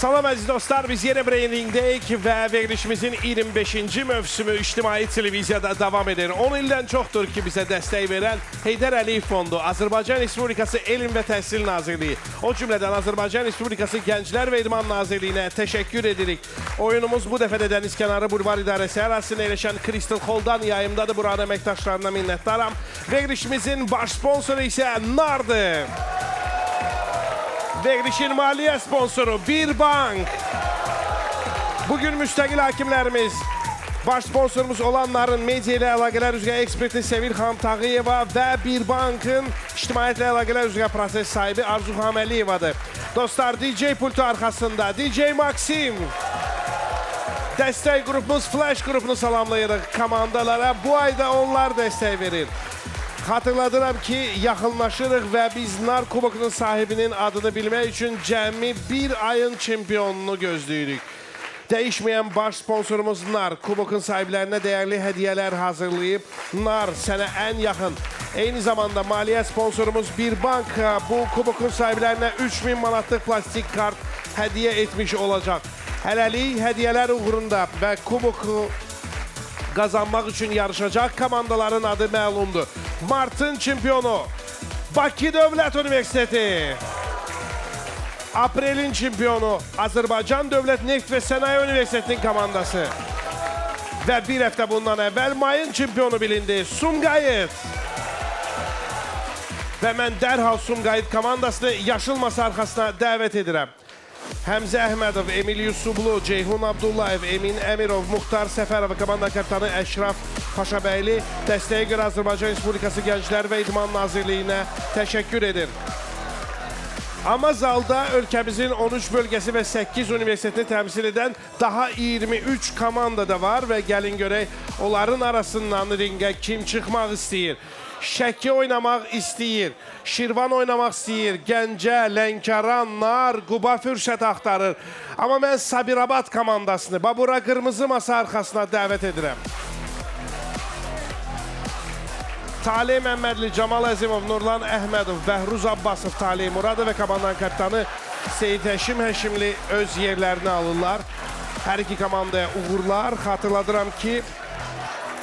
Salam əziz dostlar, biz yeni brandingdəyik və verilişimizin 25-ci mövsümü ictimai televiziyada davam edir. 10 ildən çoxdur ki, bizə dəstək verən Heydər Əliyev Fondu, Azərbaycan Respublikası Elm və Təhsil Nazirliyi, o cümlədən Azərbaycan Respublikası Gənclər və İdman Nazirliyinə təşəkkür edirik. Oyunumuz bu dəfə də Dənizkənarı Bulvar İdarəsi ərazisində yerləşən Crystal Hall'dan yayımdadır. Buranın əməkdaşlarına minnətdaram. Verilişimizin baş sponsoru isə NAR'dır. Verilişin maliyyə sponsoru Bir Bank. Bugün müstəqil hakimlərimiz, baş sponsorumuz olanların media ilə əlaqələr üzrə eksperti Sevil Xanım Tağıyeva və Bir Bankın ictimaiyyətlə əlaqələr üzrə proses sahibi Arzu Xaməliyevadır. Dostlar, DJ pultu arxasında DJ Maksim. Dəstək qrupumuz Flash qrupunu salamlayırıq komandalara. Bu ayda onlar dəstək verir. Xatırladıram ki, yaxınlaşırıq və biz NAR Kubokunun sahibinin adını bilmək üçün cəmi bir ayın çempionunu gözləyirik. Dəyişməyən baş sponsorumuz NAR Kubokun sahiblərinə dəyərli hədiyyələr hazırlayıb. NAR sənə ən yaxın. Eyni zamanda maliyyə sponsorumuz Bir Bank bu Kubokun sahiblərinə 3000 manatlıq plastik kart hədiyyə etmiş olacaq. Hələlik hədiyyələr uğrunda və Kuboku qazanmaq üçün yarışacaq komandaların adı məlumdur. Martın çempionu Bakı Dövlət Universiteti. Aprelin çempionu Azərbaycan Dövlət Neft və Sənaye Universitetinin komandası. Və bir həftə bundan əvvəl mayın çempionu bilindi Sumqayıt. Və mən dərhal Sumqayıt komandasını yaşıl masa arxasına dəvət edirəm. Həmzə Əhmədov, Emil Yusublu, Ceyhun Abdullayev, Emin Əmirov, Muxtar Səfərov, komanda kapitanı Əşraf Paşabəyli dəstəyə görə Azərbaycan Respublikası Gənclər və İdman Nazirliyinə təşəkkür edir. Amma zalda ölkəmizin 13 bölgəsi və 8 universitetini təmsil edən daha 23 komanda da var və gəlin görək onların arasından ringə kim çıxmaq istəyir? Şəki oynamaq istəyir, Şirvan oynamaq istəyir, Gəncə, Lənkəran, NAR, Quba fürsət axtarır. Amma mən Sabirabad komandasını, Babura qırmızı masa arxasına dəvət edirəm. Talih Məmmədli, Camal Əzimov, Nurlan Əhmədov, Bəhruz Abbasov, Talih Muradov və komandanın kapitanı Seyid Həşim Həşimli öz yerlərini alırlar. Hər iki komandaya uğurlar. Xatırladıram ki,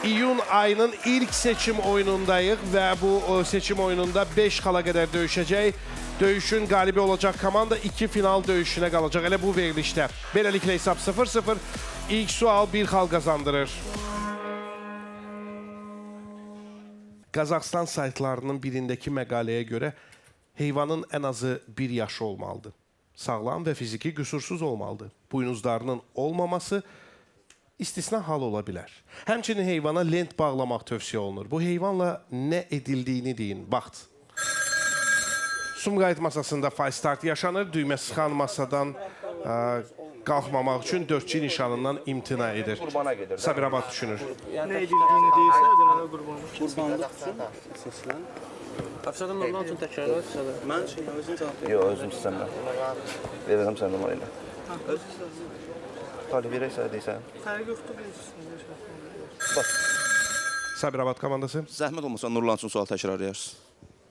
İyun ayının ilk seçim oyunundayıq və bu seçim oyununda 5 xala qədər döyüşəcək. Döyüşün qalibi olacaq komanda 2 final döyüşünə qalacaq. Elə bu verilişdə. Beləliklə hesab 0-0. İlk sual 1 xal qazandırır. Qazaxıstan saytlarının birindəki məqaləyə görə heyvanın ən azı 1 yaşı olmalıdır. Sağlam və fiziki qüsursuz olmalıdır. Buynuzlarının olmaması istisna hal ola bilər. Həmçinin heyvana lent bağlamaq tövsiyə olunur. Bu heyvanla nə edildiyini deyin. Vaxt. Sumqayıt masasında fay start yaşanır. Düymə sıxan masadan qalxmamaq üçün dördçü nişanından imtina edir. Sabirabad düşünür. Nə edildiyini deyirsə, deməli qurbanlıq. Qurbanlıq üçün səslən. Əfsədən Nurlan üçün təkrarlar sizə. Mən üçün özüm cavab verirəm. Yox, özüm istəmirəm. Verirəm sən numarayla. Özüm istəmirəm. Talih verək sənə deyirsən. Fərq yoxdur bu. Bax. Sabirabad komandası. Zəhmət olmasa Nurlan üçün sual təkrarlayarsınız.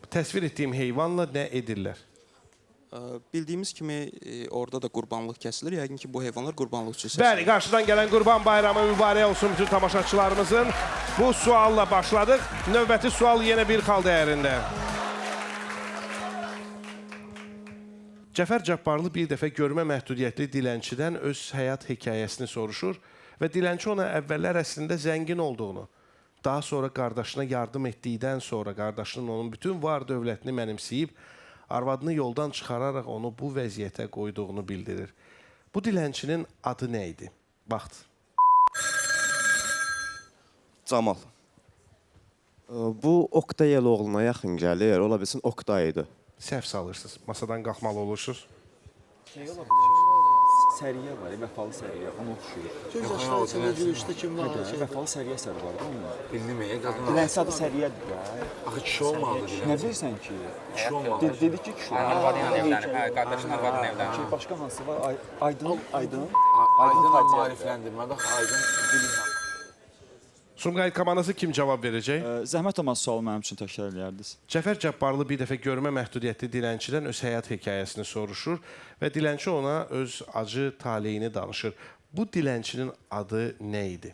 Təsvir etdiyim heyvanla nə edirlər? Bildiyimiz kimi orada da qurbanlıq kəsilir. Yəqin ki, bu heyvanlar qurbanlıq üçün seçilir. Bəli, qarşıdan gələn Qurban Bayramı mübarək olsun bütün tamaşaçılarımızın. Bu sualla başladıq. Növbəti sual yenə 1 xal dəyərində. Cəfər Cabbarlı bir dəfə görmə məhdudiyyətli dilənçidən öz həyat hekayəsini soruşur və dilənçi ona əvvəllər əslində zəngin olduğunu, daha sonra qardaşına yardım etdikdən sonra qardaşının onun bütün var dövlətini mənimsəyib, arvadını yoldan çıxararaq onu bu vəziyyətə qoyduğunu bildirir. Bu dilənçinin adı nə idi? Vaxt. Camal. Bu Oktay Eloğluna yaxın gəlir. Ola bilsin Oktay idi. Səhv salırsınız. Masadan qalxmalı olursunuz. Səriyə var, vəfalı səriyə, ona oxşuyur. Göz yaşları içində gülüşdə kim var? Vəfalı səriyə səri var da onunla. Bilmiyorum, qadın Dilənçi adı səriyyədir də. axı kişi olmalıdır Nə dilənçi. bilirsən ki? Kişi olmalıdır. Dedi ki, kişi. Arvadın yanı evlənib, qardaşın arvadın evlənib. Başqa hansı var? Aydın. Aydın maarifləndirmə, bax Aydın bilir. Sumqayıt komandası kim cavab verəcək? Zəhmət olmaz sualı mənim üçün təkrar eləyərdiniz. Cəfər Cabbarlı bir dəfə görmə məhdudiyyətli dilənçidən öz həyat hekayəsini soruşur və dilənçi ona öz acı taleyini danışır. Bu dilənçinin adı nə idi?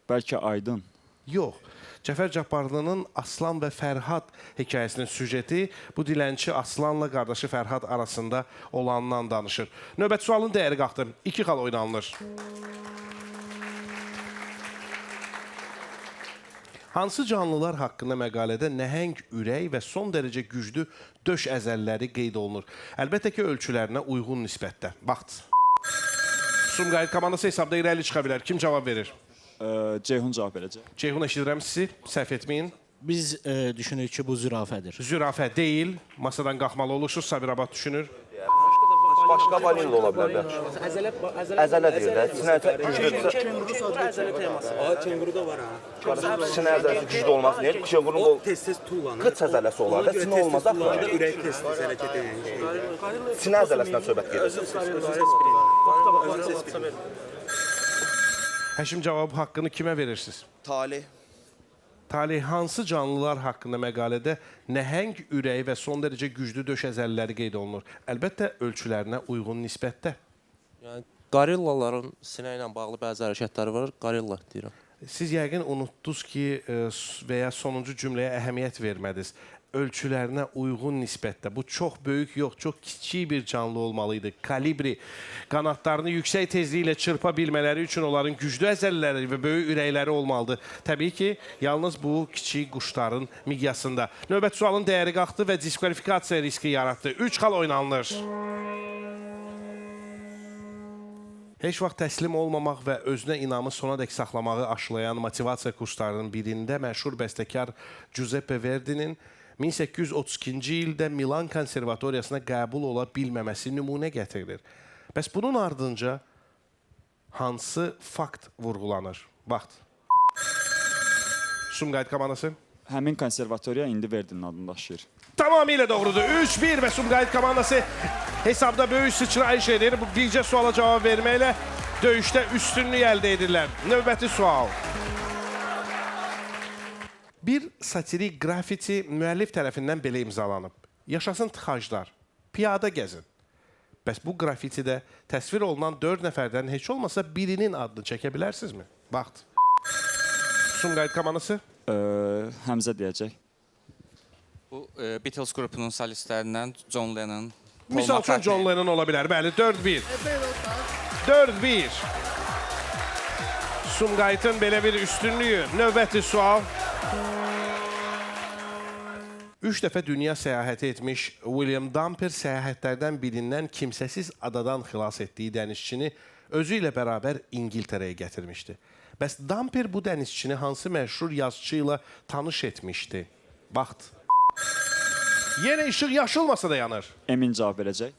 Bəlkə Aydın. Yox. Cəfər Cabbarlının Aslan və Fərhad hekayəsinin süjeti bu dilənçi Aslanla qardaşı Fərhad arasında olandan danışır. Növbəti sualın dəyəri qalxdı. 2 xal oynanılır. Hansı canlılar haqqında məqalədə nəhəng ürək və son dərəcə güclü döş əzəlləri qeyd olunur? Əlbəttə ki, ölçülərinə uyğun nisbətdə. Vaxt. Sumqayıt komandası hesabda irəli çıxa bilər. Kim cavab verir? Ceyhun cavab verəcək. Ceyhun, eşidirəm sizi. Səhv etməyin. Biz düşünürük ki, bu zürafədir. Zürafə deyil. Masadan qalxmalı olursunuz. Sabirabad düşünür. Başqa balin də ola bilər. Əzələ deyirlər. Əzələ teması. Aha, kenguru da var ha. Sinə əzələsi güclü olmaz. Niyə? Kengurun o Tez-tez tullanır. qıç əzələsi olar da sinə olmaz axı. Ürək tez-tez hərəkət edən şey. Sinə əzələsindən söhbət gedir. Həşim cavabı haqqını kimə verirsiniz? Talih. Talih, hansı canlılar haqqında məqalədə nəhəng ürəyi və son dərəcə güclü döş əzəlləri qeyd olunur? Əlbəttə, ölçülərinə uyğun nisbətdə. Yəni, qarillaların sinə ilə bağlı bəzi hərəkətləri var. Qarilla deyirəm. Siz yəqin unutdunuz ki, və ya sonuncu cümləyə əhəmiyyət vermədiniz. Ölçülərinə uyğun nisbətdə. Bu çox böyük yox, çox kiçik bir canlı olmalıydı. Kalibri, qanatlarını yüksək tezliklə çırpa bilmələri üçün onların güclü əzəlləri və böyük ürəkləri olmalıdır. Təbii ki, yalnız bu kiçik quşların miqyasında. Növbəti sualın dəyəri qalxdı və diskvalifikasiya riski yaratdı. 3 xal oynanılır. Heç vaxt təslim olmamaq və özünə inamı sona dək saxlamağı aşılayan motivasiya kurslarının birində məşhur bəstəkar Giuseppe Verdi'nin 1832-ci ildə Milan konservatoriyasına qəbul ola bilməməsi nümunə gətirilir. Bəs bunun ardınca hansı fakt vurğulanır? Vaxt. Sumqayıt komandası. Həmin konservatoriya indi Verdinin adını daşıyır. Tamamilə doğrudur. 3-1 və Sumqayıt komandası hesabda böyük sıçrayış edir. Bu bircə suala cavab verməklə döyüşdə üstünlük əldə edirlər. Növbəti sual. Bir satirik qrafiti müəllif tərəfindən belə imzalanıb. Yaşasın tıxaclar, piyada gəzin. Bəs bu qrafitidə təsvir olunan 4 nəfərdən heç olmasa birinin adını çəkə bilərsinizmi? Vaxt. Sumqayıt komandası. Həmzə deyəcək. Bu Beatles qrupunun solistlərindən John Lennon. Misal üçün John Lennon ola bilər. Bəli, 4-1. 4-1. Sumqayıtın belə bir üstünlüyü. Növbəti sual. 3 dəfə dünya səyahəti etmiş William Dampier səyahətlərdən birindən kimsəsiz adadan xilas etdiyi dənizçini özü ilə bərabər İngiltərəyə gətirmişdi. Bəs Dampier bu dənizçini hansı məşhur yazıçı ilə tanış etmişdi? Vaxt. Yenə işıq yaşılmasa da yanır. Emin cavab verəcək.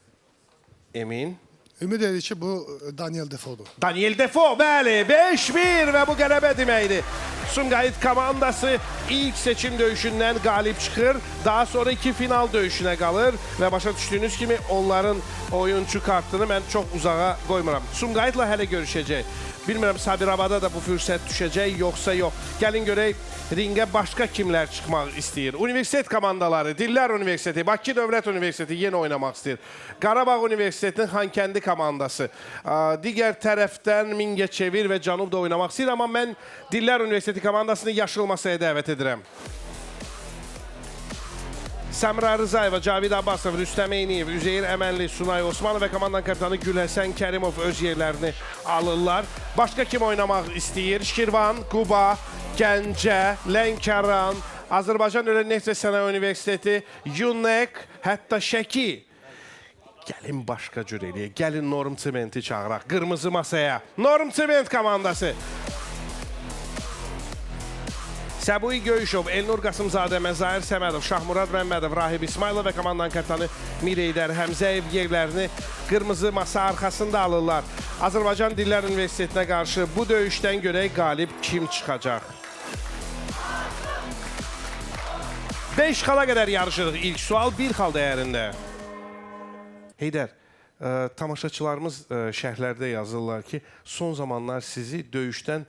Emin. Ümid edir ki, bu Daniel Defoe'dur. Daniel Defoe, bəli, 5-1 və bu qələbə deməkdir. Sumqayıt komandası ilk seçim döyüşündən qalib çıxır. Daha sonra 2 final döyüşünə qalır və başa düşdüyünüz kimi onların oyuncu kartını mən çox uzağa qoymuram. Sumqayıtla hələ görüşəcək. Bilmirəm, Sabirabada da bu fürsət düşəcək, yoxsa yox. Gəlin görək, ringə başqa kimlər çıxmaq istəyir. Universitet komandaları, Dillər Universiteti, Bakı Dövlət Universiteti yenə oynamaq istəyir. Qarabağ Universitetinin Xankəndi komandası. Digər tərəfdən Mingəçevir və Canubda oynamaq istəyir, amma mən Dillər Universiteti komandasını yaşıl masaya dəvət edirəm. Səmra Rızayeva, Cavid Abbasov, Rüstəm Eyniyev, Üzeyir Əmənli, Sunay Osmanov və komandanın kapitanı Gülhəsən Kərimov öz yerlərini alırlar. Başqa kim oynamaq istəyir? Şirvan, Quba, Gəncə, Lənkəran, Azərbaycan Dövlət Neft və Sənaye Universiteti, UNEK, hətta Şəki. Gəlin başqa cür eləyək. Gəlin Norm Sementi çağıraq. Qırmızı masaya. Norm Sement komandası. Səbui Göyüşov, Elnur Qasımzadə, Məzahir Səmədov, Şahmurad Məmmədov, Rahib İsmailov və komandanın kapitanı Mireydər Həmzəyev yerlərini qırmızı masa arxasında alırlar. Azərbaycan Dillər Universitetinə qarşı bu döyüşdən görək qalib kim çıxacaq? 5 xala qədər yarışırıq. İlk sual 1 xal dəyərində. Heydər, tamaşaçılarımız şərhlərdə yazırlar ki, son zamanlar sizi döyüşdən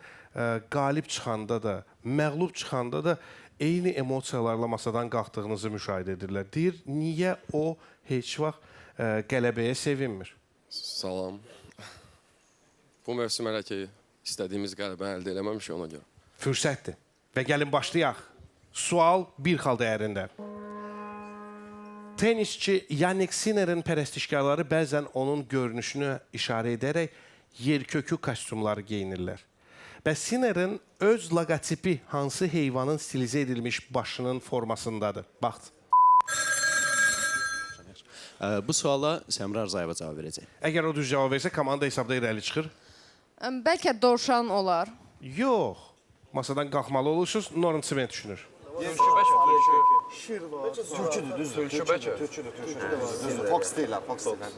qalib çıxanda da, məğlub çıxanda da eyni emosiyalarla masadan qalxdığınızı müşahidə edirlər. Deyir, niyə o heç vaxt qələbəyə sevinmir? Salam. Bu mövsüm hələ ki, istədiyimiz qələbəni əldə eləməmişik ona görə. Fürsətdir. Və gəlin başlayaq. Sual bir xal dəyərində. Tenisçi Yannick Sinner'in pərəstişkarları bəzən onun görünüşünü işarə edərək yerkökü kostyumları geyinirlər. Və Sinner'in öz logotipi hansı heyvanın stilizə edilmiş başının formasındadır? Baxt. Bu suala Səmra Arzayeva cavab verəcək. Əgər o düz cavab versə, komanda hesabda irəli çıxır. Bəlkə dovşan olar. Yox. Masadan qalxmalı olursunuz, Norm Siment düşünür. Türküdür, düzdür. Düzdür. Fox deyirlər, Fox deyirlər.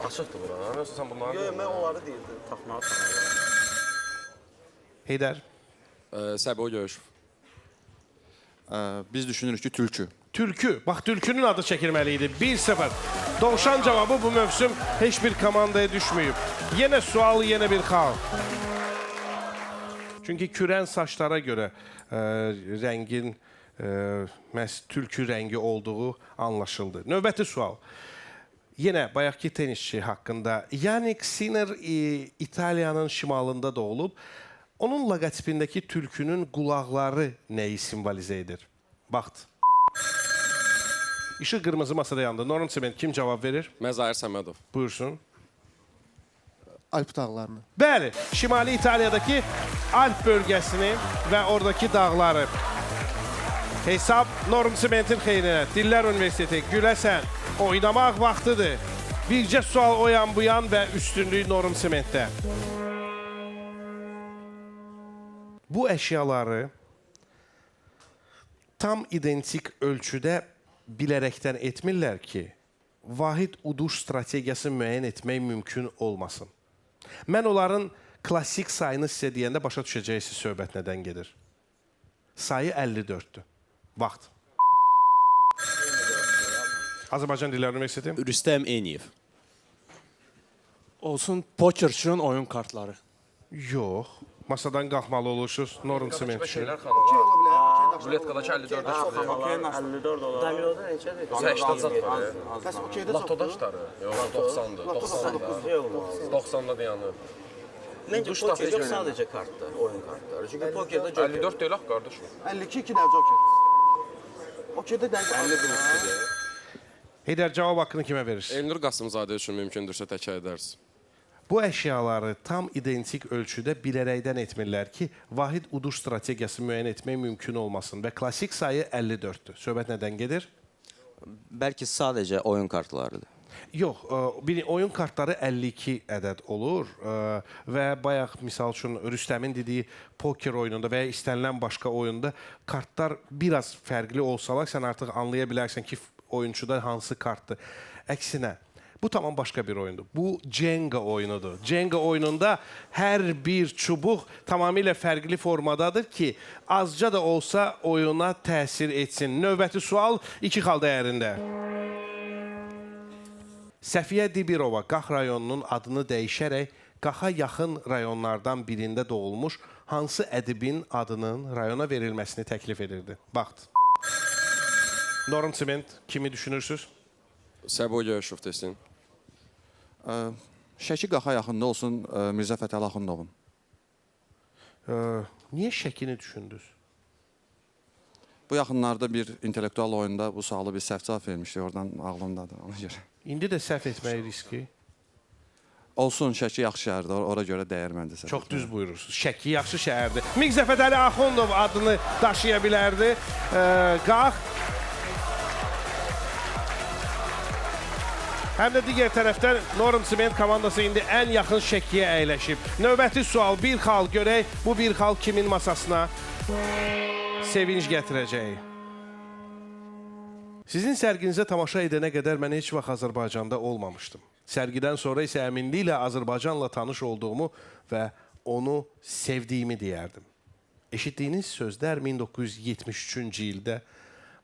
Açıqdır bura. Sən bunları Yox, mən onları deyirdim. Taxmağı tanıyırım. Heydər. Səbo Göyüşüv. Biz düşünürük ki, tülkü. Tülkü. Bax, tülkünün adı çəkilməli idi. 1-0. Dovşan cavabı bu mövsüm heç bir komandaya düşməyib. Yenə sual, yenə bir xal. Çünki kürən saçlara görə rəngin məhz tülkü rəngi olduğu anlaşıldı. Növbəti sual. Yenə bayaqki tenisçi haqqında. Yannick Sinner İtaliyanın şimalında doğulub. Onun logotipindəki tülkünün qulaqları nəyi simvolizə edir? Baxt. İşıq qırmızı masada yandı. Norm Siment kim cavab verir? Məzahir Səmədov. Buyursun. Alp dağlarını. Bəli, Şimali İtaliyadakı Alp bölgəsini və oradakı dağları. Hesab Norm Simentin xeyrinə. Dillər Universiteti, güləsən, oynamaq vaxtıdır. Bircə sual o yan bu yan və üstünlük Norm Simentdə. Bu əşyaları tam identik ölçüdə bilərəkdən etmirlər ki, vahid uduş strategiyası müəyyən etmək mümkün olmasın. Mən onların klassik sayını sizə deyəndə başa düşəcəksiniz söhbət nədən gedir. Sayı 54-dür. Vaxt. Azərbaycan Dillər Universiteti. Rüstəm Eyniyev. Olsun poker üçün oyun kartları. Yox. Masadan qalxmalı olursunuz. Norm Siment üçün. Ruletkadakı 54-də çıxır. 54 olar. Dominoda neçədir? 80 var. Bəs okeydə Latoda çıxarır. Yox, 90-dır. 90-da dayanır. Məncə poker yox, sadəcə kartlar, oyun kartları. Çünki pokerdə joker. 54 deyil axı qardaşım. 52 nə joker? Okeydə dəqiq 51. Heydər, cavab haqqını kimə verirsiniz? Elnur Qasımzadə üçün mümkündürsə təkrar edərsiniz. Bu əşyaları tam identik ölçüdə bilərəkdən etmirlər ki, vahid uduş strategiyası müəyyən etmək mümkün olmasın və klassik sayı 54-dür. Söhbət nədən gedir? Bəlkə sadəcə oyun kartlarıdır. Yox, oyun kartları 52 ədəd olur və bayaq misal üçün Rüstəmin dediyi poker oyununda və ya istənilən başqa oyunda kartlar biraz fərqli olsalar, sən artıq anlaya bilərsən ki, oyunçuda hansı kartdır. Əksinə, bu tamam başqa bir oyundur. Bu Jenga oyunudur. Jenga oyununda hər bir çubuq tamamilə fərqli formadadır ki, azca da olsa oyuna təsir etsin. Növbəti sual 2 xal dəyərində. Səfiyyə Dibirova Qax rayonunun adını dəyişərək Qaxa yaxın rayonlardan birində doğulmuş hansı ədibin adının rayona verilməsini təklif edirdi? Baxt. Norm Siment, kimi düşünürsünüz? Səbo Göyüşüv desin. Şəki Qaxa yaxında olsun Mirzə Fətəli Axundovun. Niyə Şəkini düşündünüz? Bu yaxınlarda bir intellektual oyunda bu sualı bir səhv cavab vermişdik, oradan ağlımdadır ona görə. İndi də səhv etmək riski. Olsun, Şəki yaxşı şəhərdir, ora görə dəyər məndə səhv. Çox düz buyurursunuz. Şəki yaxşı şəhərdir. Mirzə Fətəli Axundov adını daşıya bilərdi. Qax. Həm də digər tərəfdən Norm Siment komandası indi ən yaxın Şəkiyə əyləşib. Növbəti sual, bir xal görək. Bu bir xal kimin masasına sevinç gətirəcək? Sizin sərginizə tamaşa edənə qədər mən heç vaxt Azərbaycanda olmamışdım. Sərgidən sonra isə əminliklə Azərbaycanla tanış olduğumu və onu sevdiyimi deyərdim. Eşitdiyiniz sözlər 1973-cü ildə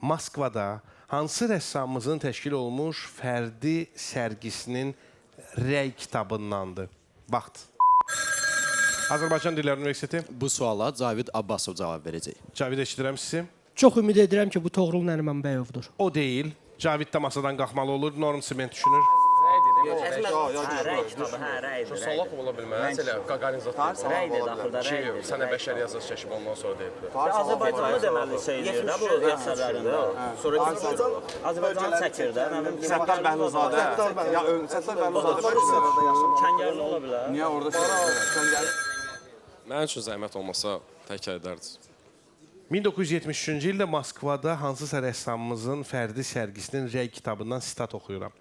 Moskvada hansı rəssamımızın təşkil olmuş fərdi sərgisinin rəy kitabındandır? Vaxt. Azərbaycan Dillər Universiteti. Bu suala Cavid Abbasov cavab verəcək. Cavid, eşidirəm sizi. Çox ümid edirəm ki, bu Toğrul Nərimanbəyovdur. O deyil. Cavid də masadan qalxmalı olur. Norm Siment düşünür. Salaq ola bilməz. Elə Qaqarinizatlar. Sənə bəşər yazısı çəkib ondan sonra deyib. Azərbaycanlı deməli şeydir də bu əsərlərində. Sonra Azərbaycan çəkir də. Səttar Bəhlulzadə. Ya Səttar Bəhlulzadə Kəngərli ola bilər. niyə orada Kəngərli? Mənim üçün zəhmət olmasa tək edərdiniz. 1973-cü ildə Moskvada hansısa rəssamımızın fərdi sərgisinin rəy kitabından sitat oxuyuram.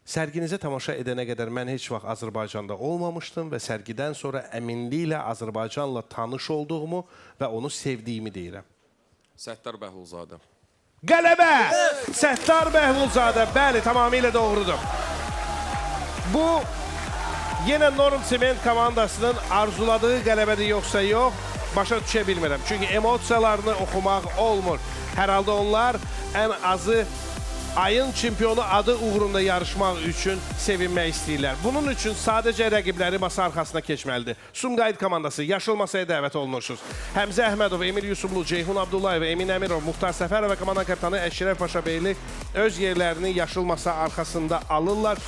Sərginizə tamaşa edənə qədər mən heç vaxt Azərbaycanda olmamışdım və sərgidən sonra əminliklə Azərbaycanla tanış olduğumu və onu sevdiyimi deyirəm. Səttar Bəhlulzadə. Qələbə! Səttar Bəhlulzadə, bəli, tamamilə doğrudur. Bu, yenə Norm Siment komandasının arzuladığı qələbədir yoxsa yox, başa düşə bilmirəm. Çünki emosiyalarını oxumaq olmur. Hər halda onlar ən azı ayın çempionu adı uğrunda yarışmaq üçün sevinmək istəyirlər. Bunun üçün sadəcə rəqibləri masa arxasına keçməlidir. Sumqayıt komandası yaşıl masaya dəvət olunursunuz. Həmzə Əhmədov, Emil Yusublu, Ceyhun Abdullayev, Emin Əmirov, Muxtar Səfərov və komanda kapitanı Əşrəf Paşabeyli öz yerlərini yaşıl masa arxasında alırlar.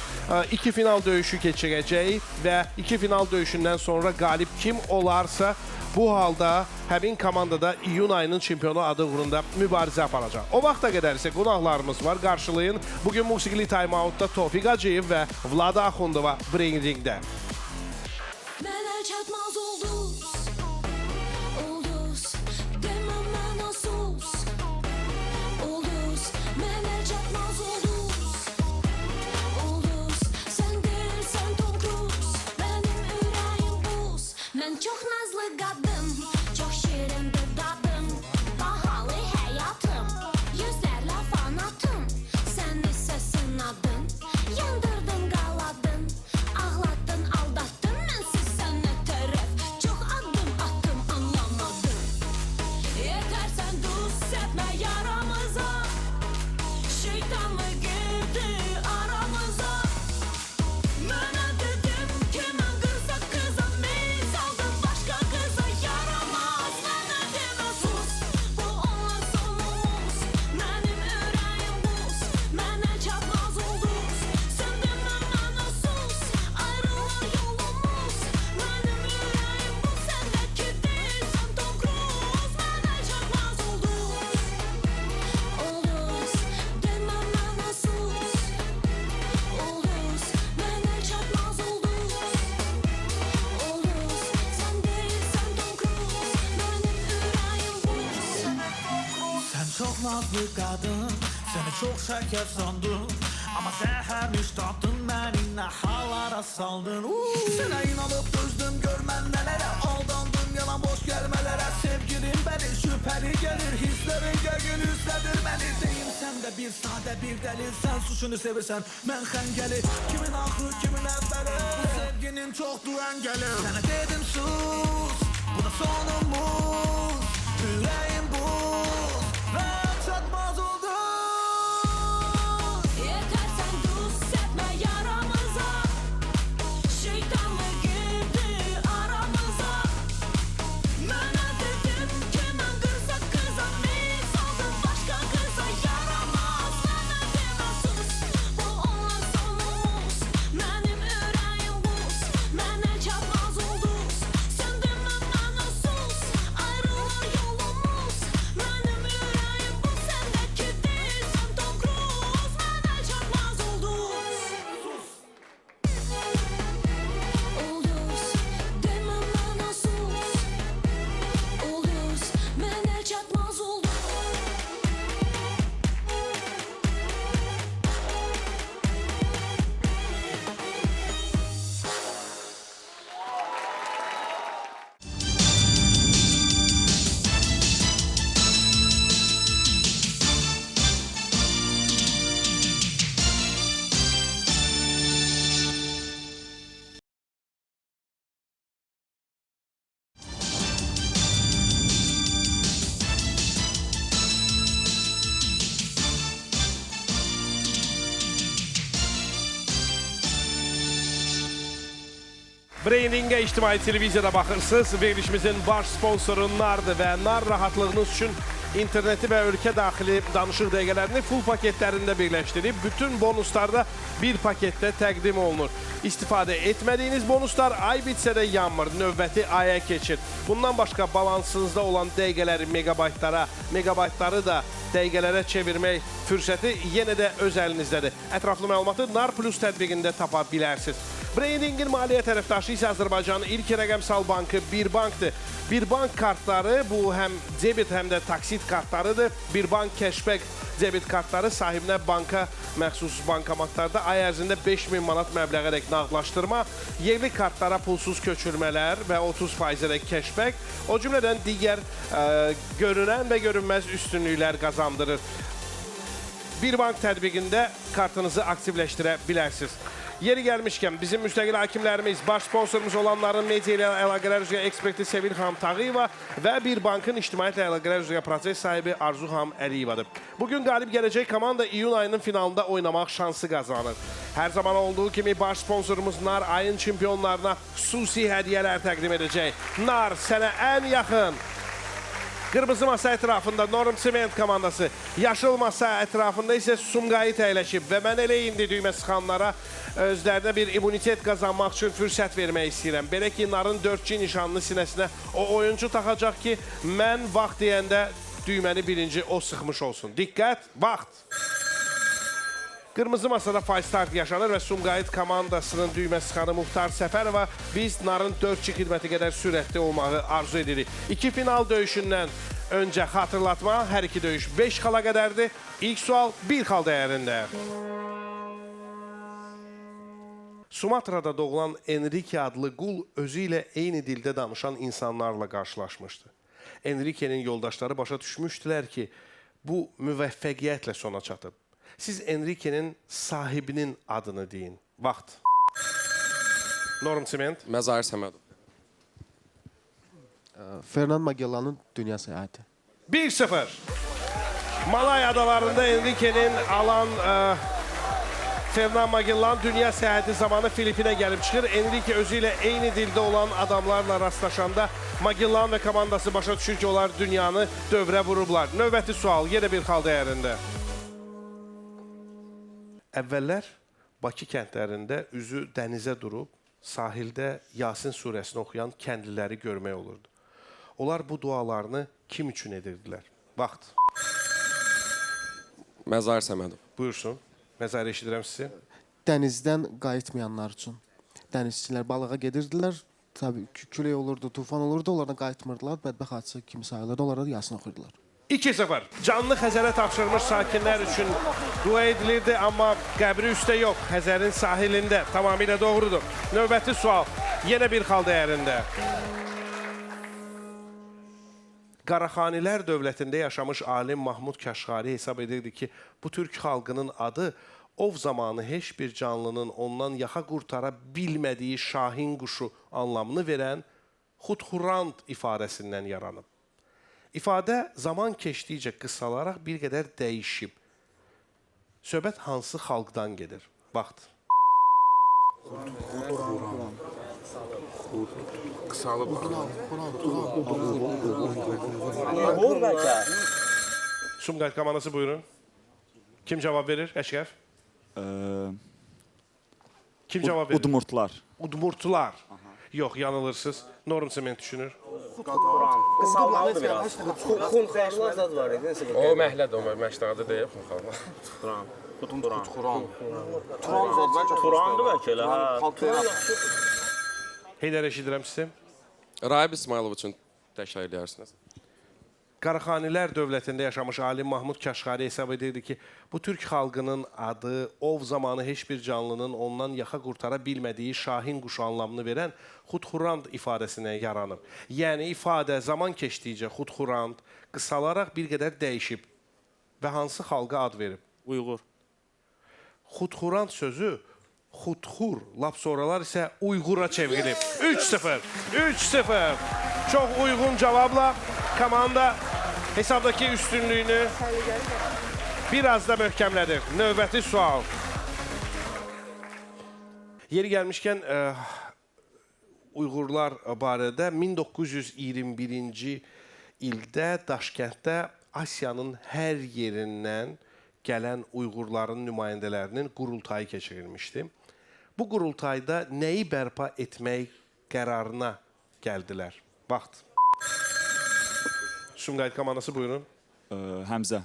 İki final döyüşü keçirəcək və iki final döyüşündən sonra qalib kim olarsa bu halda həmin komandada iyun ayının çempionu adı uğrunda mübarizə aparacaq. O vaxta qədər isə qonaqlarımız var. Qarşılayın. Bugün musiqili time-outda Tofiq Hacıyev və Vlada Axundova Bring Ringdə. Mənə çatmaz ulduz, ulduz, deməm mənə sus. Ulduz, mənə çatmaz ulduz, ulduz, sən deyilsən Tom Cruise, mənim ürəyim buz. Mən çox nazlı qadın, çox şirin bir dadım, bahalı həyatım, yüzlərlə fanatım, sən isə sınadın, yandırdın, qaladın, ağlatdın, aldatdın, mənsiz sənə tərəf, çox addım attım, anlamadım. Yetər sən duz səpmə yaramıza, şeytanlı girdi aramıza. Mənə dedim ki, mən qıza meyz aldım, başqa qıza yaramaz. Mənə demə sus, bu olan sonumuz, mənim ürəyim buz, mənə çatmaz ulduz. Sən demə mənə sus, ayrılır yolumuz, mənim ürəyim buz, səndəki deyilsən Tom Cruise, mənə çatmaz ulduz. Ulduz, demə mənə sus, ulduz, mənə çatmaz ulduz. Ulduz, sən deyilsən Tom Cruise, mənim ürəyim buz. Sən çox nazlı qadın, səni çox şəkər sandım, amma zəhər üstadın, məni nə hallara saldın. Sənə inanıb dözdüm, gör mən nələrə aldandım, yalan boş gəlmələrə. Sevgilim bəni şübhəli gəlir, hisslərin gəgin üstlədir məni. Deyimsən də bir sadə bir dəlil, sən suçunu sevirsən, mən xəngəli. Kimin axırı, kimin əvvəli, bu sevginin çoxdur əngəli. Sənə dedim sus, bu da sonumuz, ürəyim buz, mən çatmaz ulduz. Yetər sən duz səpmə yaramıza, şeytanlı girdi aramıza. Mənə dedim ki, mən qıza meyz aldım, başqa qıza yaramaz. Mənə demə sus, bu olan sonumuz, mənim ürəyim buz, mənə çatmaz ulduz. Sən Branding'e ictimai televiziyada baxırsınız. Verilişimizin baş sponsoru NAR'dır və NAR rahatlığınız üçün interneti və ölkə daxili danışıq dəqiqələrini full paketlərində birləşdirib, bütün bonuslarda bir paketdə təqdim olunur. İstifadə etmədiyiniz bonuslar ay bitsə də yanmır, növbəti aya keçir. Bundan başqa balansınızda olan dəqiqələri megabaytları da dəqiqələrə çevirmək fürsəti yenə də öz əlinizdədir. Ətraflı məlumatı NAR Plus tətbiqində tapa bilərsiniz. Brandingin maliyyə tərəfdaşı isə Azərbaycanın ilk rəqəmsal bankı Bir Bankdır. Bir Bank kartları bu həm debit, həm də taksit kartlarıdır. Bir Bank Cashback debit kartları sahibinə banka məxsus bankomatlarda ay ərzində 5000 manat məbləğərək nağdlaşdırma, yerli kartlara pulsuz köçürmələr və 30% cashback, o cümlədən digər görünən və görünməz üstünlüklər qazandırır. Bir Bank tətbiqində kartınızı aktivləşdirə bilərsiniz. Yeri gəlmişkən bizim müstəqil hakimlərimiz, baş sponsorumuz olanların media ilə əlaqələr üzrə eksperti Sevil xanım Tağıyeva və Bir Bankın ictimaiyyətlə əlaqələr üzrə proses sahibi Arzu xanım Əliyevadır. Bugün qalib gələcək komanda iyun ayının finalında oynamaq şansı qazanır. Hər zaman olduğu kimi baş sponsorumuz NAR ayın çempionlarına xüsusi hədiyyələr təqdim edəcək. NAR sənə ən yaxın. Qırmızı masa ətrafında Norm Sement komandası, yaşıl masa ətrafında isə Sumqayıt əyləşib və mən elə indi düymə sıxanlara özlərinə bir immunitet qazanmaq üçün fürsət vermək istəyirəm. Belə ki, NARın 4G nişanlı sinəsinə o oyuncu taxacaq ki, mən vaxt deyəndə düyməni birinci o sıxmış olsun. Diqqət, vaxt! Qırmızı masada fay start yaşanır və Sumqayıt komandasının düymə sıxanı Muxtar Səfərova biz NARın 4G xidməti qədər sürətli olmağı arzu edirik. İki final döyüşündən öncə xatırlatma, hər iki döyüş 5 xala qədərdir. İlk sual 1 xal dəyərində. Sumatrada doğulan Enrique adlı qul özü ilə eyni dildə danışan insanlarla qarşılaşmışdı. Enrique'nin yoldaşları başa düşmüşdülər ki, bu müvəffəqiyyətlə sona çatıb. Siz Enrique'nin sahibinin adını deyin. Vaxt. Norm Sement. Məzahir Səmədov. Fernand Magellan'ın dünya səyahəti. 1-0. Malay adalarında Enrique'nin alan Fernand Magellan dünya səyahəti zamanı Filipinə gəlib çıxır. Enrique özü ilə eyni dildə olan adamlarla rastlaşanda Magellan və komandası başa düşür ki, onlar dünyanı dövrə vurublar. Növbəti sual, yenə bir xal dəyərində. Əvvəllər Bakı kəndlərində üzü dənizə durub, sahildə Yasin surəsini oxuyan kəndliləri görmək olurdu. Onlar bu dualarını kim üçün edirdilər? Vaxt. Məzahir Səmədov. Buyursun. Məzahir eşidirəm sizi. Dənizdən qayıtmayanlar üçün. Dənizçilər balığa gedirdilər. Tabii külək olurdu, tufan olurdu. Onlardan qayıtmırdılar. Bədbəxt hadisi kimi sayılırdı. Onlara da Yasin oxuyurdular. 2-0. Canlı Xəzərə tapşırılmış sakinlər üçün dua edilirdi, amma qəbri üstə yox, Xəzərin sahilində. Tamamilə doğrudur. Növbəti sual, yenə bir xal dəyərində. Qaraxanilər dövlətində yaşamış alim Mahmud Kaşğari hesab edirdi ki, bu türk xalqının adı ov zamanı heç bir canlının ondan yaxa qurtara bilmədiyi şahin quşu anlamını verən Xudxurand ifadəsindən yaranıb. İfadə zaman keçdikcə qısalaraq bir qədər dəyişib. Söhbət hansı xalqdan gedir? Vaxt. Qısalıb. Sumqayıt komandası buyurun. Kim cavab verir? Əşrəf? Kim cavab verir? Udmurtlar. Udmurtlar. Yox, yanılırsınız. Norm Sement düşünür. Qısalmalıdır biraz. Xunxarlar zad var idi. O məhlədir, o məşdadı deyib Xunxarlar. Turandı bəlkə elə. Heydər eşidirəm sizi. Rahib İsmailov üçün təkrar edərsiniz. Qaraxanilər dövlətində yaşamış alim Mahmud Kaşğari hesab edirdi ki, bu türk xalqının adı ov zamanı heç bir canlının ondan yaxa qurtara bilmədiyi şahin quşu anlamını verən Xudxurand ifadəsinə yaranıb. Yəni ifadə zaman keçdikcə Xudxurand qısalaraq bir qədər dəyişib və hansı xalqa ad verib? Uyğur. Xudxurand sözü Xudxur, lap sonralar isə Uyğura çevrilib. 3-0. 3-0. Çox uyğun cavabla komanda hesabdaki üstünlüyünü biraz da möhkəmlədir. Növbəti sual. Yeri gəlmişkən Uyğurlar barədə 1921-ci ildə Daşkənddə Asiyanın hər yerindən gələn Uyğurların nümayəndələrinin qurultayı keçirilmişdi. Bu qurultayda nəyi bərpa etmək qərarına gəldilər? Vaxt. Sumqayıt komandası buyurun. Həmzə.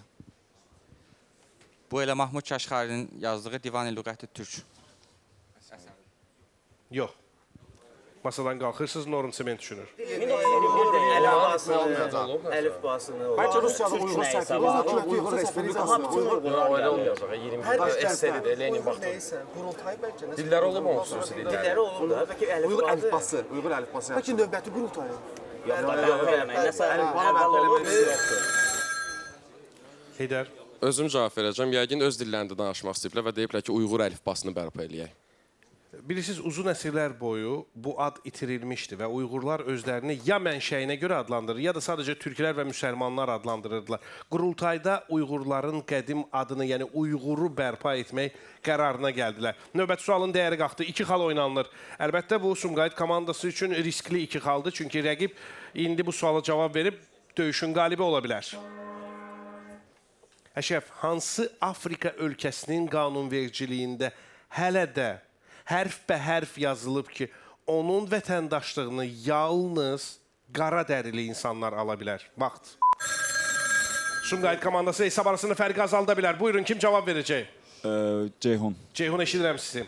Bu elə Mahmud Kaşqarinin yazdığı Divan-ı Lüğəti Türk. Yox. Masadan qalxırsınız, Norm Sement düşünür. Əlifbasını Bəlkə Rusiyada Uyğur sərtifikatı, Uyğur Respublikasıdır. Öyle olmayacaq. 20 eseridir, Lenin vaxtı. Qurultay bəlkə nə? Dilləri olub mu xüsusi dilləri? dilləri olub da. Bəlkə Uyğur əlifbası. əlifbası, Uyğur əlifbası. Bəlkə növbəti qurultayı. Nəsə əvvəl olub. Heydər. Özüm cavab verəcəm. Yəqin öz dillərində danışmaq istəyiblər və deyiblər ki, Uyğur əlifbasını bərpa eləyək. Bilirsiniz, uzun əsrlər boyu bu ad itirilmişdi və Uyğurlar özlərini ya mənşəyinə görə adlandırır, ya da sadəcə türklər və müsəlmanlar adlandırırdılar. Qurultayda Uyğurların qədim adını, yəni Uyğuru bərpa etmək qərarına gəldilər. Növbəti sualın dəyəri qalxdı. 2 xal oynanılır. Əlbəttə, bu Sumqayıt komandası üçün riskli 2 xaldır. Çünki rəqib indi bu suala cavab verib döyüşün qalibi ola bilər. Əşrəf, hansı Afrika ölkəsinin qanunvericiliyində hələ də hərf-bə-hərf yazılıb ki, onun vətəndaşlığını yalnız qara dərili insanlar ala bilər? Vaxt. Sumqayıt komandası hesab arasında fərqi azalda bilər. Buyurun, kim cavab verəcək? Ceyhun. Ceyhun, eşidirəm sizi.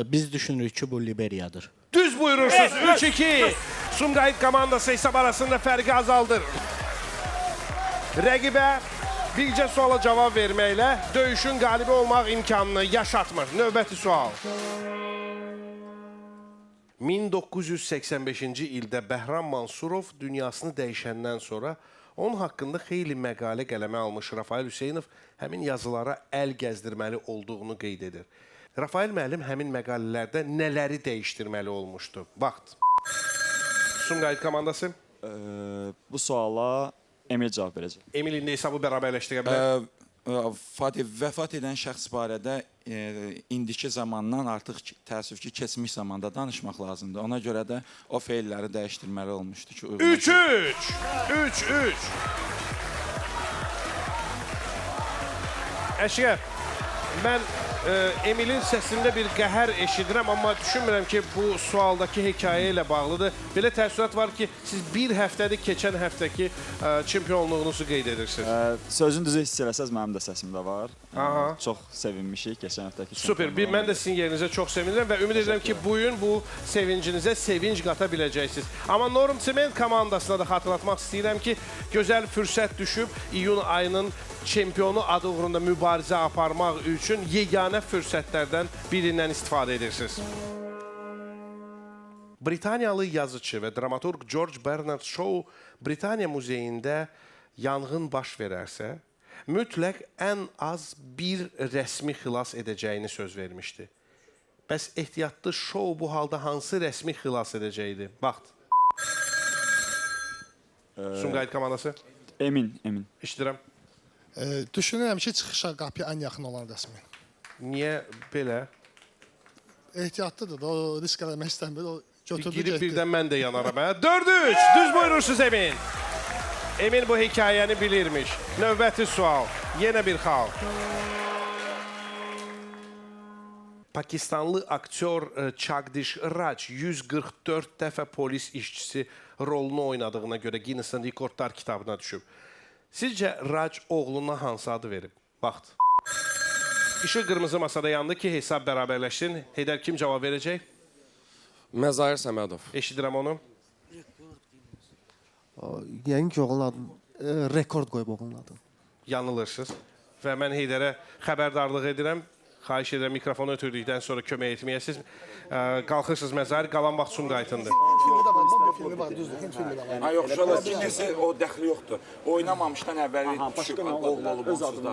Biz düşünürük ki, bu Liberiyadır. Düz buyurursunuz. 3-2. Sumqayıt komandası hesab arasında fərqi azaldır. Rəqibə bircə suala cavab verməklə döyüşün qalibi olmaq imkanını yaşatmır. Növbəti sual. 1985-ci ildə Bəhram Mansurov dünyasını dəyişəndən sonra onun haqqında xeyli məqalə qələmə almış Rafael Hüseynov həmin yazılara əl gəzdirməli olduğunu qeyd edir. Rafael müəllim həmin məqalələrdə nələri dəyişdirməli olmuşdu? Vaxt. Sumqayıt komandası. Bu suala Emil cavab verəcək. Emil indi hesabı bərabərləşdirə bilər. Fatih vəfat edən şəxs barədə indiki zamandan artıq təəssüf ki, keçmiş zamanda danışmaq lazımdır. Ona görə də o feilləri dəyişdirməli olmuşdu ki, 3-3. 3-3. Əşrəf, mən Emilin səsində bir qəhər eşidirəm, amma düşünmürəm ki, bu sualdakı hekayə ilə bağlıdır. Belə təəssürat var ki, siz bir həftədir keçən həftəki çempionluğunuzu qeyd edirsiniz. Sözün düzü hiss eləsəz, mənim də səsimdə var. Aha. Çox sevinmişik keçən həftəki Super. Mən də sizin yerinizə çox sevinirəm və ümid edirəm ki, bu gün bu sevincinizə sevinc qata biləcəksiniz. Amma Norm Sement komandasına da xatırlatmaq istəyirəm ki, gözəl fürsət düşüb iyun ayının çempionu adı uğrunda mübarizə aparmaq üçün yeganə fürsətlərdən birindən istifadə edirsiniz. Britaniyalı yazıcı və dramaturq George Bernard Shaw Britaniya muzeyində yanğın baş verərsə, mütləq ən az bir rəsmi xilas edəcəyini söz vermişdi. Bəs ehtiyatlı Shaw bu halda hansı rəsmi xilas edəcəkdi? Vaxt. Sumqayıt komandası. Emin. İşdirəm. Düşünürəm ki, çıxışa qapıya ən yaxın olan rəsmi. Niyə belə? Ehtiyatlıdır da, o risk eləmək istəmir, o götürdü Girib getdi. birdən mən də yanaram. 4-3. Düz buyurursunuz Emin. Emin bu hekayəni bilirmiş. Növbəti sual. Yenə bir xal. Pakistanlı aktyor Jagdish Raj 144 dəfə polis işçisi rolunu oynadığına görə Guinness Rekordlar kitabına düşüb. Sizcə Raj oğluna hansı adı verib? Vaxt. İşıq qırmızı masada yandı ki, hesab bərabərləşsin. Heydər, kim cavab verəcək? Məzahir Səmədov. Eşidirəm onu. Yəqin ki, oğlun adını rekord qoyub oğlun adını. Yanılırsınız. Və mən Heydərə xəbərdarlıq edirəm. Xahiş edirəm, mikrofonu ötürdükdən sonra kömək etməyəsiniz. Qalxırsınız Məzahir, qalan vaxt Sumqayıtındır. Hint filmi də var, bu filmi var, düzdür, Hint filmi də var. yox, şöyle Guinness o dəxli yoxdur. Oynamamışdan əvvəl düşüb oğul olub onsuz da.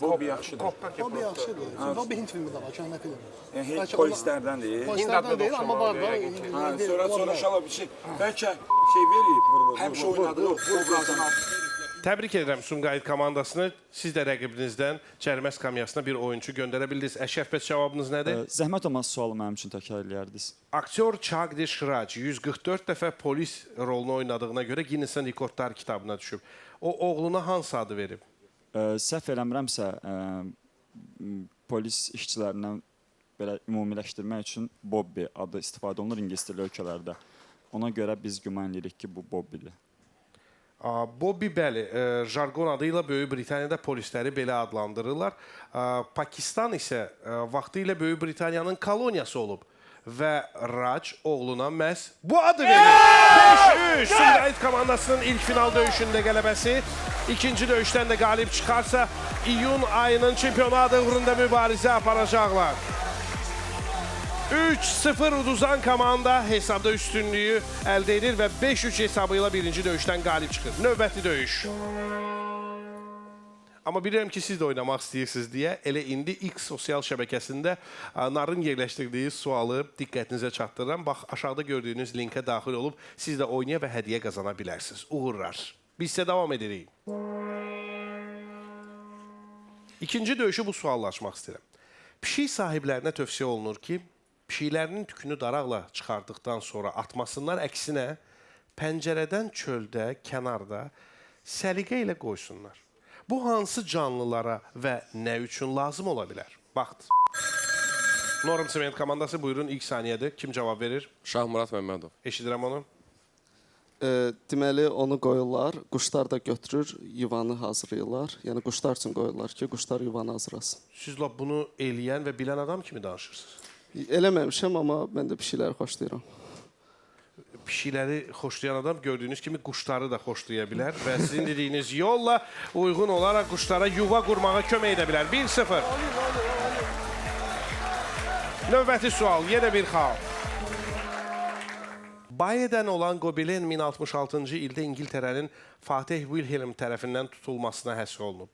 Bu bir yaxşıdır. O bir yaxşıdır. Sonra bir Hint filmi də var, kəndə filmi. Polislərdəndir. Polislərdən deyil, amma var da. Sonra inşallah bir şey, bəlkə şey verib, həmişə oynadığı o qazanı Təbrik edirəm Sumqayıt komandasını. Siz də rəqibinizdən cərimə skamyasına bir oyuncu göndərə bildiniz. Əşrəf bəs cavabınız nədir? Zəhmət olmaz sualı mənim üçün təkrar eləyərdiniz. Aktyor Chagdish Raj 144 dəfə polis rolunu oynadığına görə Guinness Rekordlar kitabına düşüb. O oğluna hansı adı verib? Səhv eləmirəmsə, polis işçilərindən belə ümumiləşdirmək üçün Bobby adı istifadə olunur ingilis dilli ölkələrdə. Ona görə biz güman edirik ki, bu Bobby'dir. Bobby bəli, jargon adıyla Böyük Britaniyada polisləri belə adlandırırlar. Pakistan isə vaxtilə Böyük Britaniyanın koloniyası olub və Raj oğluna məhz bu adı verir. 5-3 Sumqayıt komandasının ilk final döyüşündə qələbəsi. İkinci döyüşdən də qalib çıxarsa iyun ayının çempionatı uğrunda mübarizə aparacaqlar. 3-0 uduzan komanda hesabda üstünlüyü əldə edir və 5-3 hesabıyla birinci döyüşdən qalib çıxır. Növbəti döyüş. Amma bilirəm ki, siz də oynamaq istəyirsiniz deyə elə indi X sosial şəbəkəsində Narın yerləşdirdiyi sualı diqqətinizə çatdırıram. Bax, aşağıda gördüyünüz linkə daxil olub siz də oynaya və hədiyyə qazana bilərsiniz. Uğurlar. Biz isə davam edirik. İkinci döyüşü bu sualla açmaq istəyirəm. Pişik sahiblərinə tövsiyə olunur ki, pişiklərinin tükünü daraqla çıxardıqdan sonra atmasınlar, əksinə pəncərədən çöldə, kənarda səliqə ilə qoysunlar. Bu hansı canlılara və nə üçün lazım ola bilər? Vaxt. Norm Sement komandası buyurun ilk saniyədir. Kim cavab verir? Şahmurad Məmmədov. Eşidirəm onu. Deməli, onu qoyurlar, quşlar da götürür, yuvanı hazırlayırlar. Yəni, quşlar üçün qoyurlar ki, quşlar yuvanı hazırlasın. Siz bunu eləyən və bilən adam kimi danışırsınız? Eləməmişəm, amma mən də pişikləri xoşlayıram. Pişikləri xoşlayan adam gördüyünüz kimi quşları da xoşlaya bilər və sizin dediyiniz yolla uyğun olaraq quşlara yuva qurmağa kömək edə bilər. 1-0. Növbəti sual, yenə bir xal. Bayedən olan Gobelin 1066-cı ildə İngiltərənin Fatih Wilhelm tərəfindən tutulmasına həsr olunub.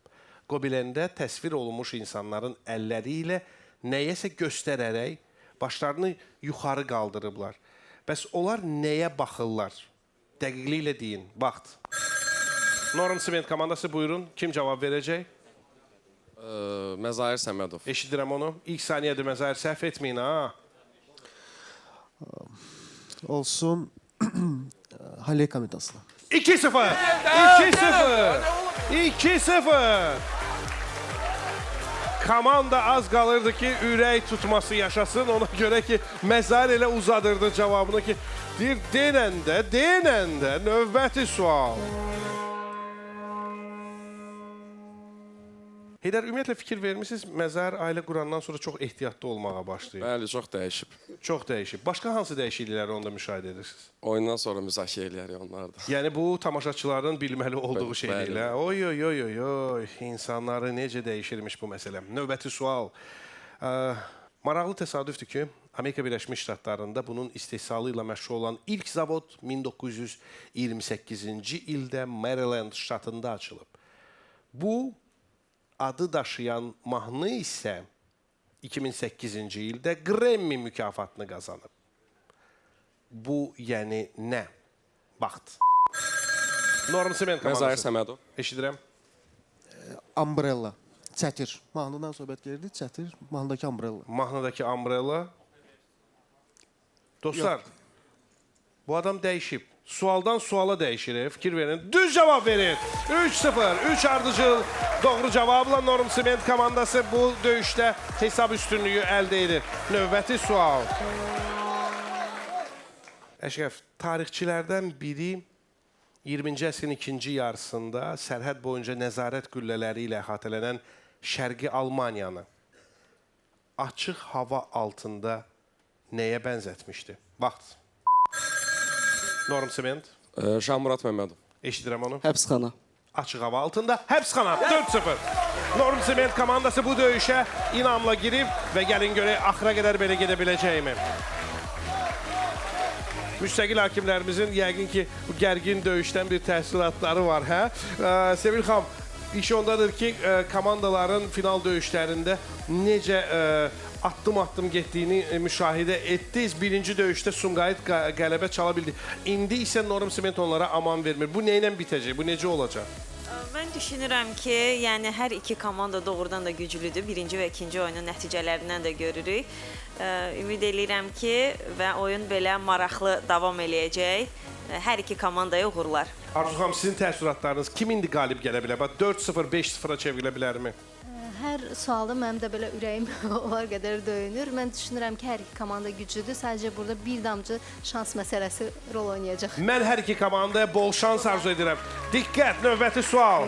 Gobeləndə təsvir olunmuş insanların əlləri ilə nəyəsə göstərərək başlarını yuxarı qaldırıblar. Bəs onlar nəyə baxırlar? Dəqiqliklə deyin. Vaxt. Norm Sement komandası buyurun. Kim cavab verəcək? Məzahir Səmədov. Eşidirəm onu. İlk saniyədir Məzahir. Səhv etməyin ha. Olsun Haley komandasına. 2-0. 2-0. 2-0. Komanda az qalırdı ki, ürək tutması yaşasın. Ona görə ki, Məzahir elə uzadırdı cavabını ki, deyir, denəndə növbəti sual. Heydər, ümumiyyətlə fikir vermişsiniz, Məzahir ailə qurandan sonra çox ehtiyatlı olmağa başlayıb. Bəli, çox dəyişib. Çox dəyişib. Başqa hansı dəyişiklikləri onda müşahidə edirsiniz? Oyundan sonra müzakirə eləyərik onlarda. Yəni bu tamaşaçıların bilməli olduğu şeydir. Oy, insanları necə dəyişirmiş bu məsələ. Növbəti sual. Maraqlı təsadüfdür ki, Amerika Birləşmiş Ştatlarında bunun istehsalı ilə məşğul olan ilk zavod 1928-ci ildə Maryland ştatında açılıb. Bu adı daşıyan mahnı isə 2008-ci ildə Grammy mükafatını qazanıb. Bu, yəni nə? Vaxt. Norm Sement komandası. Məzahir Səmədov. Eşidirəm. Umbrella. Çətir. Mahnıdan söhbət gedirdi, çətir. Mahnıdakı umbrella. Mahnıdakı umbrella. Dostlar, bu adam dəyişib. Sualdan suala dəyişir, fikir verin. Düz cavab verir. 3-0. 3 ardıcıl doğru cavabla Norm Sement komandası bu döyüşdə hesab üstünlüyü əldə edir. Növbəti sual. Əşrəf, tarixçilərdən biri 20-ci əsrin ikinci yarısında sərhəd boyunca nəzarət qüllələri ilə əhatələnən Şərqi Almaniyanı açıq hava altında nəyə bənzətmişdi? Vaxt. Norm Sement. Şahmurad Məmmədov. Eşidirəm onu. Həbsxana. Açıq hava altında həbsxana. 4-0. Norm Sement komandası bu döyüşə inamla girib və gəlin görək axıra qədər belə gedə biləcəkmi? Müstəqil hakimlərimizin yəqin ki, bu gərgin döyüşdən bir təsiratları var, hə? Sevil xanım, iş ondadır ki, komandaların final döyüşlərində necə addım-addım getdiyini müşahidə etdiniz. Birinci döyüşdə Sumqayıt qələbə çala bildi. İndi isə Norm Sement onlara aman vermir. Bu nə ilə bitəcək? Bu necə olacaq? Mən düşünürəm ki, yəni hər iki komanda doğrudan da güclüdür. Birinci və ikinci oyunun nəticələrindən də görürük. Ümid eləyirəm ki, və oyun belə maraqlı davam eləyəcək. Hər iki komandaya uğurlar. Arzu xanım, sizin təəssüratlarınız kim indi qalib gələ bilər? 4-0, 5-0-a çevrilə bilərmi? Hər sualda mənim də belə ürəyim onlar qədər döyünür. Mən düşünürəm ki, hər iki komanda güclüdür. Sadəcə burada bir damcı şans məsələsi rol oynayacaq. Mən hər iki komandaya bol şans arzu edirəm. Diqqət, növbəti sual.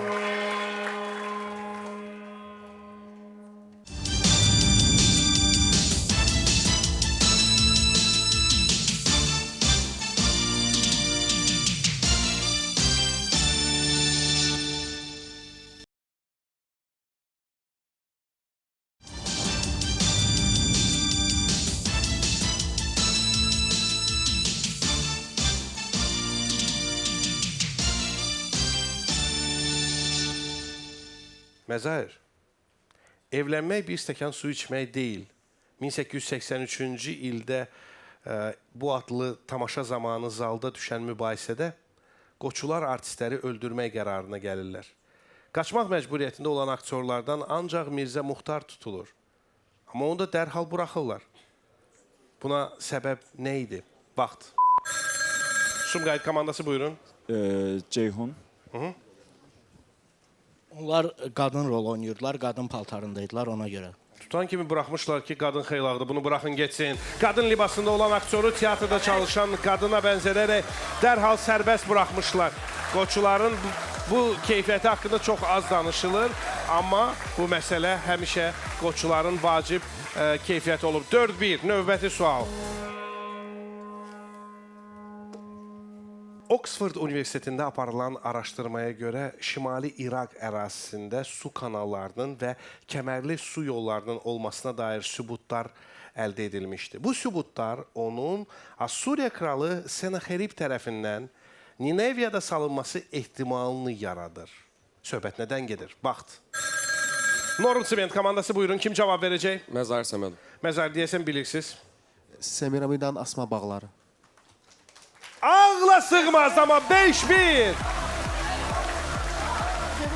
Məzahir, evlənmək bir stəkan su içmək deyil. 1883-cü ildə bu adlı tamaşa zamanı zalda düşən mübahisədə qoçular artistləri öldürmək qərarına gəlirlər. Qaçmaq məcburiyyətində olan aktyorlardan ancaq Mirzə Muxtar tutulur. Amma onu da dərhal buraxırlar. Buna səbəb nə idi? Vaxt. Sumqayıt komandası buyurun. Ceyhun. Onlar qadın rol oynayırdılar, qadın paltarındaydılar ona görə. Tutan kimi buraxmışlar ki, qadın xeylaqdır, bunu buraxın geçsin. Qadın libasında olan aktyoru teatrda çalışan qadına bənzədərək dərhal sərbəst buraxmışlar. Qoçuların bu keyfiyyəti haqqında çox az danışılır, amma bu məsələ həmişə qoçuların vacib keyfiyyəti olub. 4-1, növbəti sual. Oxford Universitetində aparılan araşdırmaya görə Şimali İraq ərazisində su kanallarının və kəmərli su yollarının olmasına dair sübutlar əldə edilmişdi. Bu sübutlar onun Assuriya kralı Senaxerib tərəfindən Nineviyada salınması ehtimalını yaradır. Söhbət nədən gedir? Vaxt. Norm Siment komandası buyurun. Kim cavab verəcək? Məzahir Səmədov. Məzahir deyəsən bilirsiniz. Semiramidan asma bağları. Ağla sığmaz ama 5-1.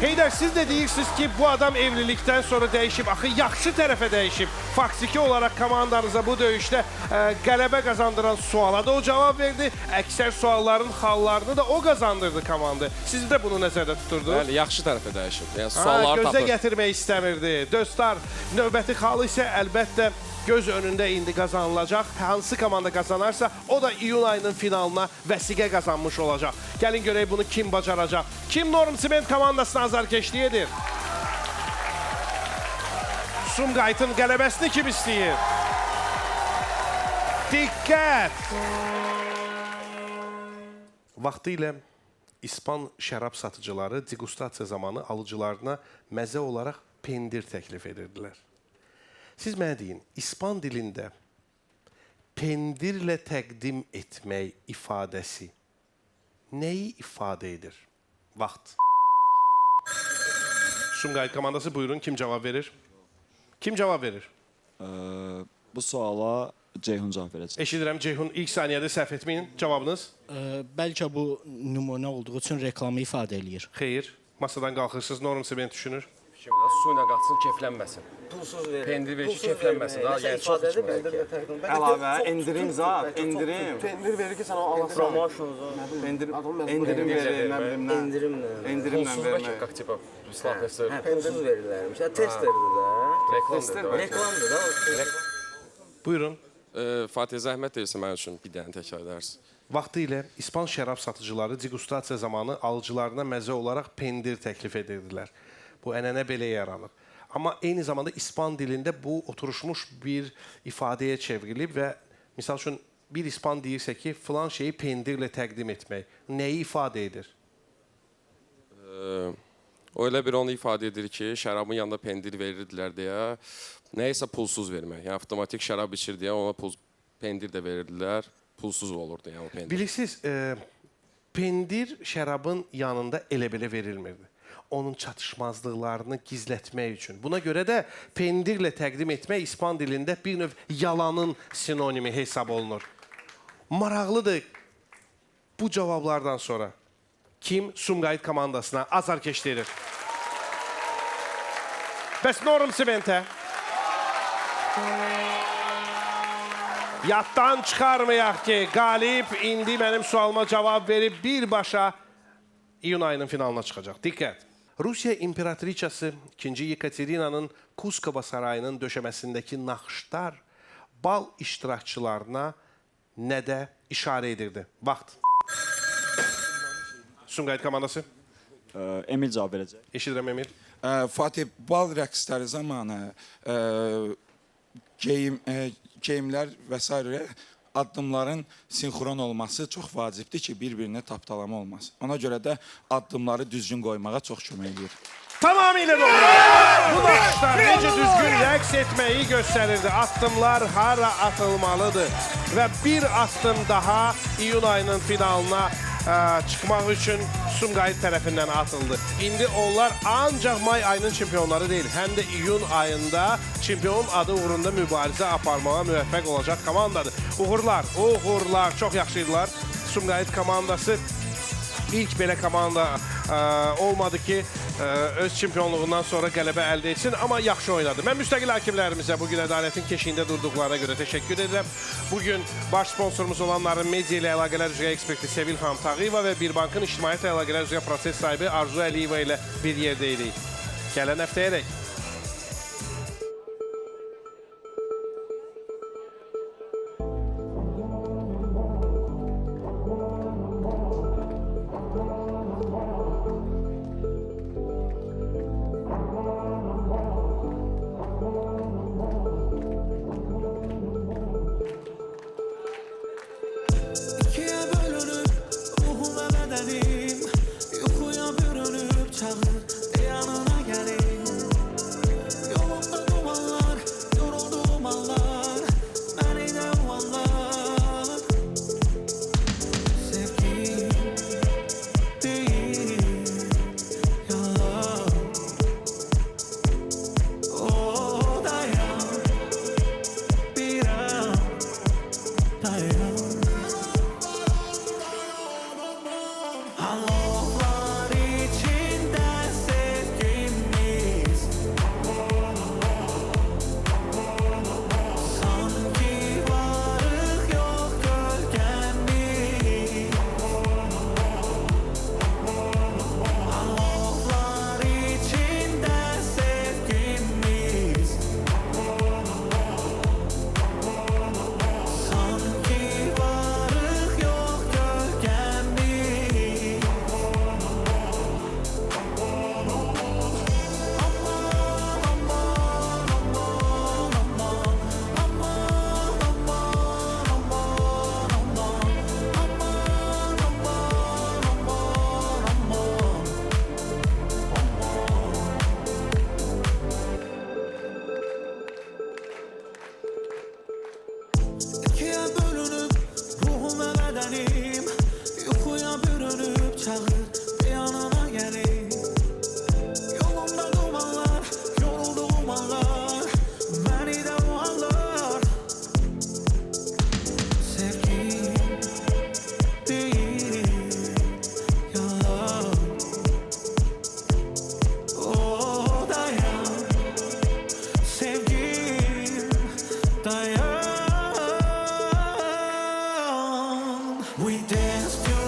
Heydər, siz de deyirsiniz ki, bu adam evlilikten sonra dəyişib, axı yaxşı tərəfə dəyişib. Faksiki olarak komandanıza bu döyüşdə qələbə qazandıran suala da o cavab verdi. Əksər sualların xallarını da o qazandırdı komanda. Siz də bunu nəzərdə tuturdunuz? Bəli, yaxşı tərəfə dəyişib. Yəni sualları gözə gətirmək istəmirdi. Dostlar, növbəti xalı isə əlbəttə göz önündə indi qazanılacaq. Hansı komanda qazanarsa, o da iyun ayının finalına vəsiqə qazanmış olacaq. Gəlin görək bunu kim bacaracaq. Kim Norm Siment komandasına azarkeşlik edir? Sumqayıtın qələbəsini kim istəyir? Diqqət! Vaxtı ilə İspan şərab satıcıları degustasiya zamanı alıcılarına məzə olaraq pendir təklif edirdilər. Siz mənə deyin, İspan dilində pendirlə təqdim etmək ifadəsi nəyi ifadə edir? Vaxt. Sumqayıt komandası buyurun, kim cavab verir? Kim cavab verir? Bu suala Ceyhun cavab verəcək. Eşidirəm, Ceyhun, ilk saniyədə səhv etməyin. Cavabınız? Bəlkə bu nümunə olduğu üçün reklamı ifadə eləyir. Xeyr. Masadan qalxırsınız, Norm Siment düşünür. Su ilə qaçsın, keflənməsin. Pulsuz verir. Pendir verir ki, keflənməsin. Yəni çox içmək. Əlavə, endirim zat, endirim. Pendir verir ki, sən o alasan. Promotion zat. Endirim verir, nə bilim nə. Endirimlə Pulsuz vermək. bəlkə, как типа, bесплатный сыр. Pulsuz verirlərmiş. Testerdir də. Reklamdır da. Buyurun. Fatih, zəhmət deyilsin mənim üçün bir dənə təkrar edərsiz. Vaxtı ilə İspan şərab satıcıları degustasiya zamanı alıcılarına məzə olaraq pendir təklif edirdilər. Bu ənənə belə yaranıb. Amma eyni zamanda İspan dilində bu oturuşmuş bir ifadəyə çevrilib və misal üçün bir İspan deyirsə ki, filan şeyi pendirlə təqdim etmək nəyi ifadə edir? O elə bir onu ifadə edir ki, şərabın yanında pendir verirdilər deyə, nəyisə pulsuz vermək. Yəni avtomatik şərab içir deyə ona pendir də verirdilər, pulsuz olurdu yəni o pendir. Bilirsiniz, pendir şərabın yanında elə-belə verilmirdi. Onun çatışmazlıqlarını gizlətmək üçün. Buna görə də pendirlə təqdim etmək İspan dilində bir növ yalanın sinonimi hesab olunur. Maraqlıdır bu cavablardan sonra kim Sumqayıt komandasına azarkeşdirir? Bəs Norm Simentə? Yaddan çıxarmayaq ki, qalib indi mənim sualıma cavab verib birbaşa iyun ayının finalına çıxacaq. Diqqət! Rusiya imperatriçası 2. Yekaterinanın Kuskova sarayının döşəməsindəki naxışlar bal iştirakçılarına nədə işarə edirdi? Vaxt. Sumqayıt komandası. Emil cavab verəcək. Eşidirəm Emil. Fatih, bal rəqsləri zamanı geyimlər və s. addımların sinxron olması çox vacibdir ki, bir-birinə tapdalama olmaz. Ona görə də addımları düzgün qoymağa çox kömək edir. Tamamilə doğru. Bu naxışlar necə düzgün rəqs etməyi göstərirdi. Addımlar hara atılmalıdır. Və bir addım daha iyun ayının finalına çıxmaq üçün Sumqayıt tərəfindən atıldı. İndi onlar ancaq may ayının çempionları deyil, həm də iyun ayında çempion adı uğrunda mübarizə aparmağa müvəffəq olacaq komandadır. Uğurlar, uğurlar, çox yaxşıydılar. Sumqayıt komandası ilk belə komanda olmadı ki, öz çempionluğundan sonra qələbə əldə etsin, amma yaxşı oynadı. Mən müstəqil hakimlərimizə bugün ədalətin keşiyində durduqlarına görə təşəkkür edirəm. Bugün baş sponsorumuz olanların media ilə əlaqələr üzrə eksperti Sevil Xanım Tağıyeva və Bir Bankın ictimaiyyət əlaqələr üzrə proses sahibi Arzu Əliyeva ilə bir yerdəydik. Gələn həftəyərək. İkiye bölünüp ruhum ve bedenim yuxuya bürünüp çağır yanına gelin. Yolumda dumanlar, yorulduğum anlar, beni de umanlar. Sevgi değil yalan. Oh dayan, bir an dayan. Alovlar içinde sevgimiz sanki varık yok gölgemiz. Alovlar içinde sevgimiz sanki varık yok gölgemiz. İkiye bölünüp ruhum ve bedenim yuxuya bürünüp çağır yanına gelin. Yolumda dumanlar, yorulduğum anlar, beni de uğurlar. Sevgi değil yalan. Oh dayan, sevgim dayan. We dance to